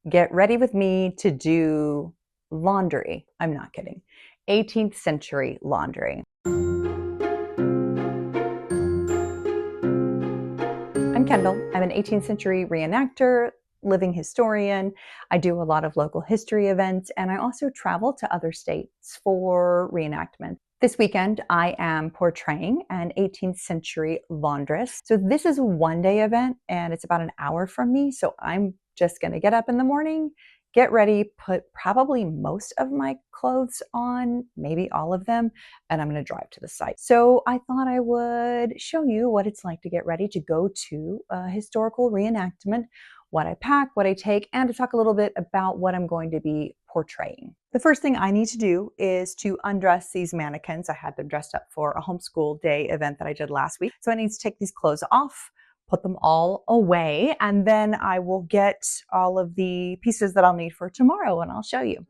Get ready with me to do laundry. I'm not kidding. 18th century laundry. I'm Kendall. I'm an 18th century reenactor, living historian. I do a lot of local history events, and I also travel to other states for reenactment. This weekend, I am portraying an 18th century laundress. So this is a one-day event, and it's about an hour from me. So I'm just going to get up in the morning, get ready, put probably most of my clothes on, maybe all of them, and I'm going to drive to the site. So I thought I would show you what it's like to get ready to go to a historical reenactment, what I pack, what I take, and to talk a little bit about what I'm going to be portraying. The first thing I need to do is to undress these mannequins. I had them dressed up for a homeschool day event that I did last week. So I need to take these clothes off, put them all away, and then I will get all of the pieces that I'll need for tomorrow, and I'll show you.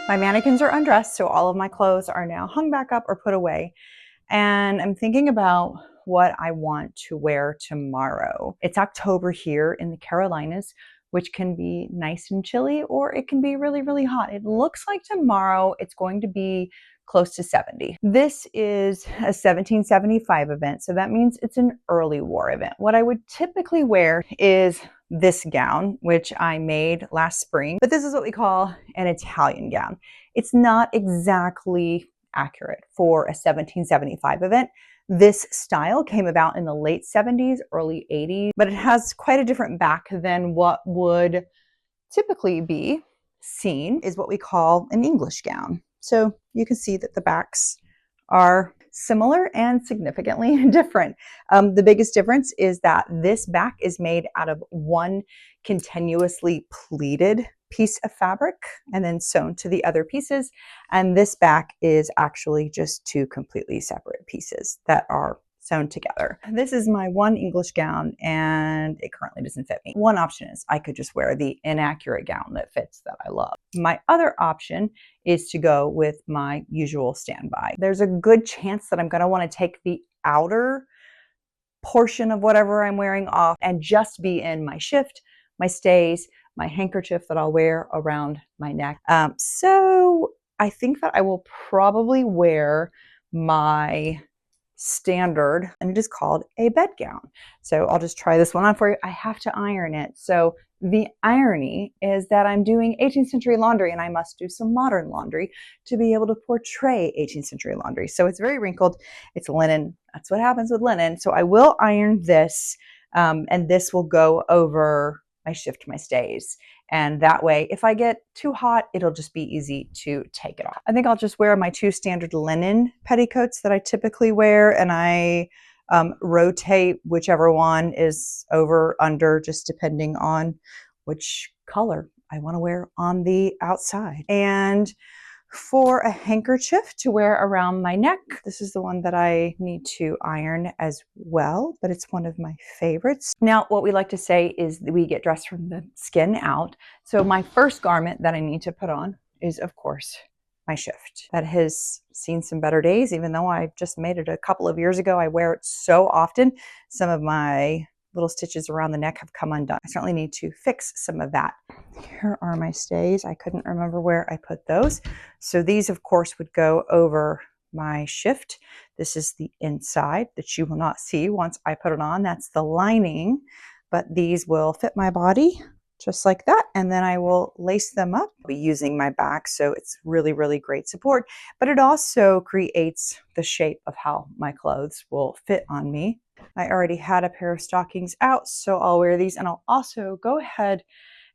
My mannequins are undressed, so all of my clothes are now hung back up or put away. And I'm thinking about what I want to wear tomorrow. It's October here in the Carolinas, which can be nice and chilly, or it can be really, really hot. It looks like tomorrow it's going to be close to 70. This is a 1775 event, so that means it's an early war event. What I would typically wear is this gown, which I made last spring, but this is what we call an Italian gown. It's not exactly accurate for a 1775 event. This style came about in the late 70s, early 80s, but it has quite a different back than what would typically be seen is what we call an English gown. So you can see that the backs are similar and significantly different. The biggest difference is that this back is made out of one continuously pleated piece of fabric and then sewn to the other pieces. And this back is actually just two completely separate pieces that are sewn together. This is my one English gown, and it currently doesn't fit me. One option is I could just wear the inaccurate gown that fits that I love. My other option is to go with my usual standby. There's a good chance that I'm going to want to take the outer portion of whatever I'm wearing off and just be in my shift, my stays, my handkerchief that I'll wear around my neck. So I think that I will probably wear my standard, and it is called a bed gown. So I'll just try this one on for you. I have to iron it. So the irony is that I'm doing 18th century laundry and I must do some modern laundry to be able to portray 18th century laundry. So it's very wrinkled. It's linen. That's what happens with linen. So I will iron this, and this will go over my shift, my stays. And that way, if I get too hot, it'll just be easy to take it off. I think I'll just wear my two standard linen petticoats that I typically wear, and I rotate whichever one is over, under, just depending on which color I want to wear on the outside. And for a handkerchief to wear around my neck, this is the one that I need to iron as well, but it's one of my favorites. Now, what we like to say is that we get dressed from the skin out. So my first garment that I need to put on is, of course, my shift. That has seen some better days, even though I just made it a couple of years ago. I wear it so often. Some of my little stitches around the neck have come undone. I certainly need to fix some of that. Here are my stays. I couldn't remember where I put those. So these, of course, would go over my shift. This is the inside that you will not see once I put it on. That's the lining, but these will fit my body just like that. And then I will lace them up. I'll be using my back, so it's really, really great support, but it also creates the shape of how my clothes will fit on me. I already had a pair of stockings out, so I'll wear these, and I'll also go ahead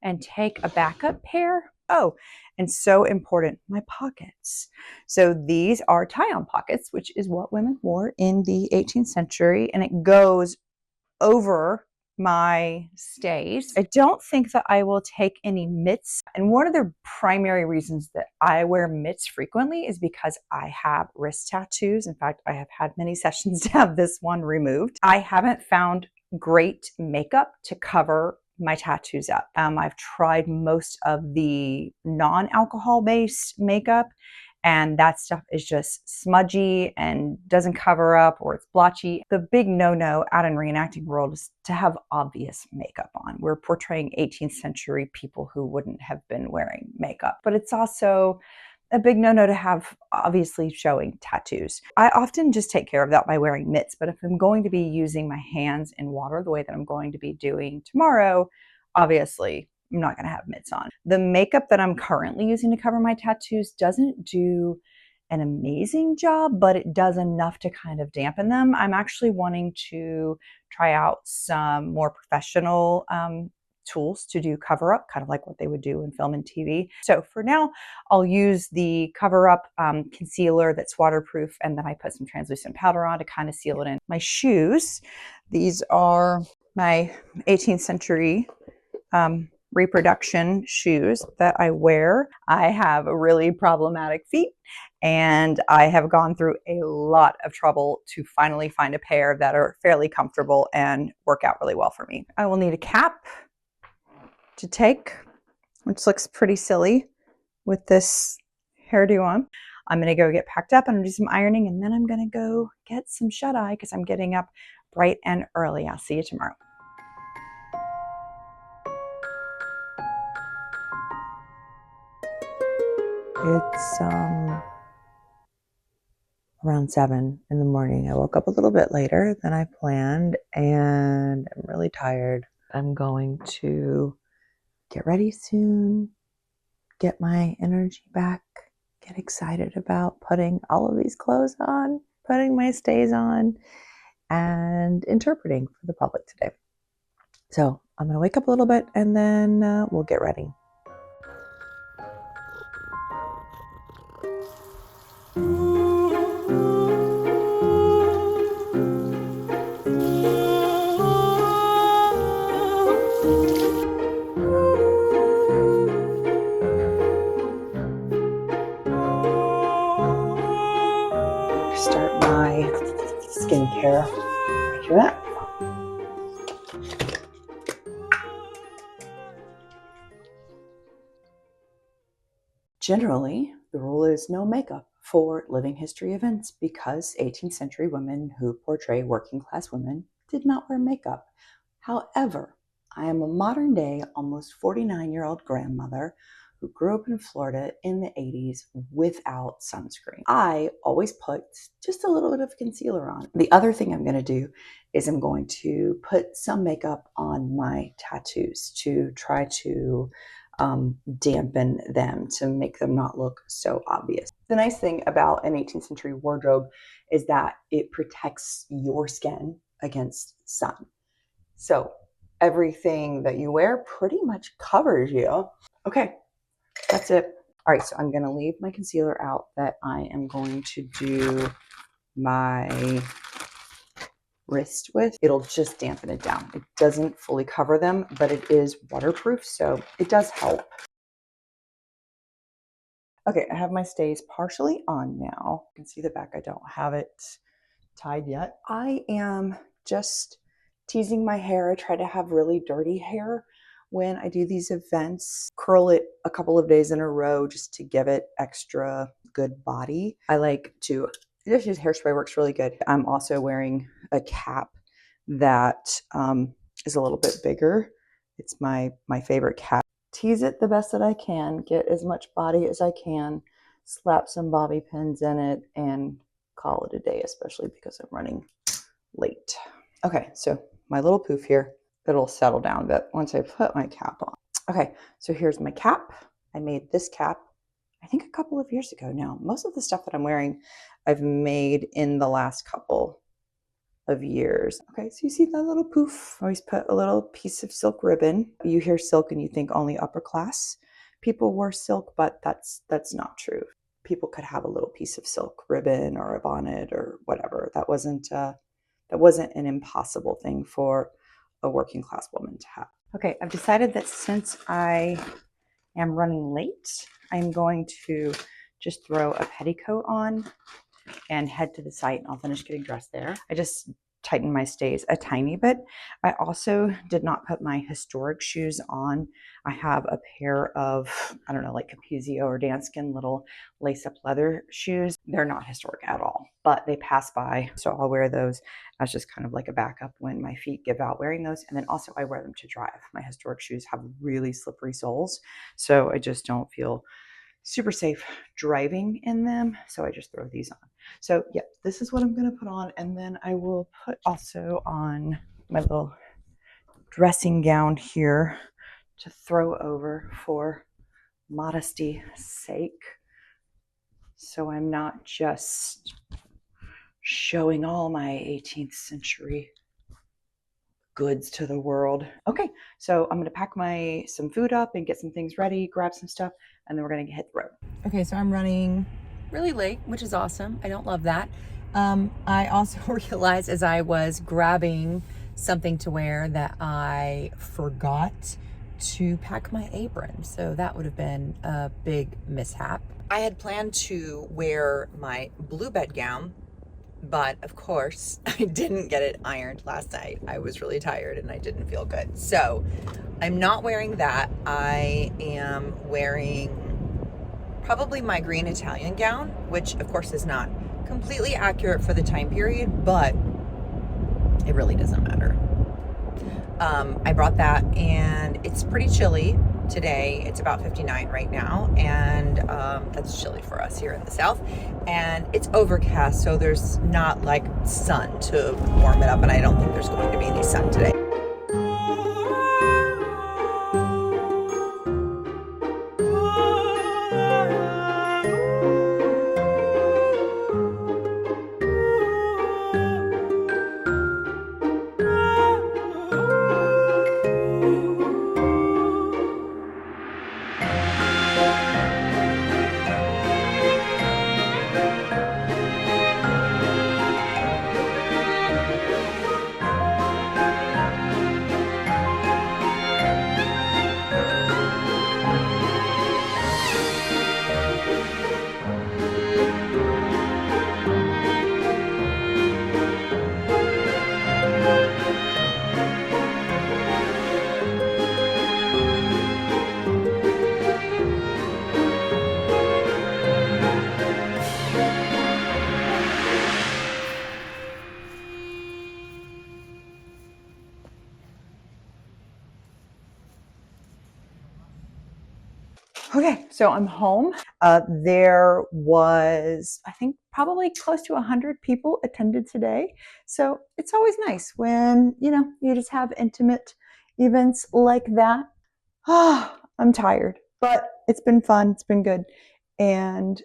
and take a backup pair Oh, and so important, my pockets. So these are tie-on pockets, which is what women wore in the 18th century, and it goes over my stays. I don't think that I will take any mitts. And one of the primary reasons that I wear mitts frequently is because I have wrist tattoos. In fact, I have had many sessions to have this one removed. I haven't found great makeup to cover my tattoos up. I've tried most of the non-alcohol based makeup, and that stuff is just smudgy and doesn't cover up, or it's blotchy. The big no-no out in reenacting world is to have obvious makeup on. We're portraying 18th century people who wouldn't have been wearing makeup, but it's also a big no-no to have obviously showing tattoos. I often just take care of that by wearing mitts, but if I'm going to be using my hands in water the way that I'm going to be doing tomorrow, obviously I'm not going to have mitts on. The makeup that I'm currently using to cover my tattoos doesn't do an amazing job, but it does enough to kind of dampen them. I'm actually wanting to try out some more professional tools to do cover up, kind of like what they would do in film and TV. So for now, I'll use the cover up concealer that's waterproof, and then I put some translucent powder on to kind of seal it in. My shoes, these are my 18th century reproduction shoes that I wear. I have really problematic feet, and I have gone through a lot of trouble to finally find a pair that are fairly comfortable and work out really well for me. I will need a cap to take, which looks pretty silly with this hairdo on. I'm going to go get packed up and do some ironing, and then I'm going to go get some shut-eye because I'm getting up bright and early. I'll see you tomorrow. It's around 7 in the morning. I woke up a little bit later than I planned, and I'm really tired. I'm going to get ready soon, get my energy back, get excited about putting all of these clothes on, putting my stays on, and interpreting for the public today. So I'm going to wake up a little bit, and then we'll get ready. Start my skincare regimen. Generally, the rule is no makeup for living history events because 18th century women who portray working class women did not wear makeup. However, I am a modern day, almost 49-year-old grandmother who grew up in Florida in the 80s without sunscreen. I always put just a little bit of concealer on. The other thing I'm going to do is I'm going to put some makeup on my tattoos to try to dampen them, to make them not look so obvious. The nice thing about an 18th century wardrobe is that it protects your skin against sun. So everything that you wear pretty much covers you. Okay, that's it. All right, so I'm going to leave my concealer out that I am going to do my wrist with. It'll just dampen it down. It doesn't fully cover them, but it is waterproof, so it does help. Okay, I have my stays partially on now. You can see the back. I don't have it tied yet. I am just teasing my hair. I try to have really dirty hair when I do these events. Curl it a couple of days in a row just to give it extra good body. I like to just use hairspray, works really good. I'm also wearing a cap that is a little bit bigger. It's my favorite cap. Tease it the best that I can, get as much body as I can, slap some bobby pins in it, and call it a day, especially because I'm running late. Okay, so my little poof here, it'll settle down a bit once I put my cap on. Okay, so here's my cap. I made this cap, I think a couple of years ago now. Most of the stuff that I'm wearing, I've made in the last couple of years. Okay, so you see that little poof? I always put a little piece of silk ribbon. You hear silk and you think only upper class people wore silk, but that's not true. People could have a little piece of silk ribbon or a bonnet or whatever. That wasn't an impossible thing for a working class woman to have. Okay, I've decided that since I am running late, I'm going to just throw a petticoat on and head to the site, and I'll finish getting dressed there. I just tightened my stays a tiny bit. I also did not put my historic shoes on. I have a pair of, I don't know, like Capezio or Danskin little lace-up leather shoes. They're not historic at all, but they pass by, so I'll wear those as just kind of like a backup when my feet give out wearing those. And then also I wear them to drive. My historic shoes have really slippery soles, so I just don't feel super safe driving in them, so I just throw these on. So yeah, this is what I'm going to put on, and then I will put also on my little dressing gown here to throw over for modesty sake, so I'm not just showing all my 18th century goods to the world. Okay, so I'm gonna pack some food up and get some things ready, grab some stuff, and then we're gonna hit the road. Okay, so I'm running really late, which is awesome. I don't love that. I also realized as I was grabbing something to wear that I forgot to pack my apron. So that would have been a big mishap. I had planned to wear my blue bed gown, but of course I didn't get it ironed last night. I was really tired and I didn't feel good. So I'm not wearing that. I am wearing probably my green Italian gown, which of course is not completely accurate for the time period, but it really doesn't matter. I brought that, and it's pretty chilly today. It's about 59 right now, and that's chilly for us here in the South. And it's overcast, so there's not like sun to warm it up, and I don't think there's going to be any sun today. Okay, so I'm home. There was, I think, probably close to 100 people attended today. So it's always nice when, you just have intimate events like that. I'm tired, but it's been fun. It's been good. And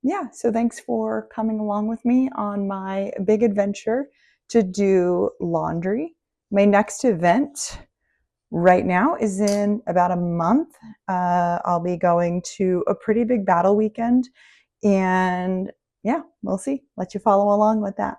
yeah, so thanks for coming along with me on my big adventure to do laundry. My next event right now is in about a month. I'll be going to a pretty big battle weekend, and yeah, we'll see. Let you follow along with that.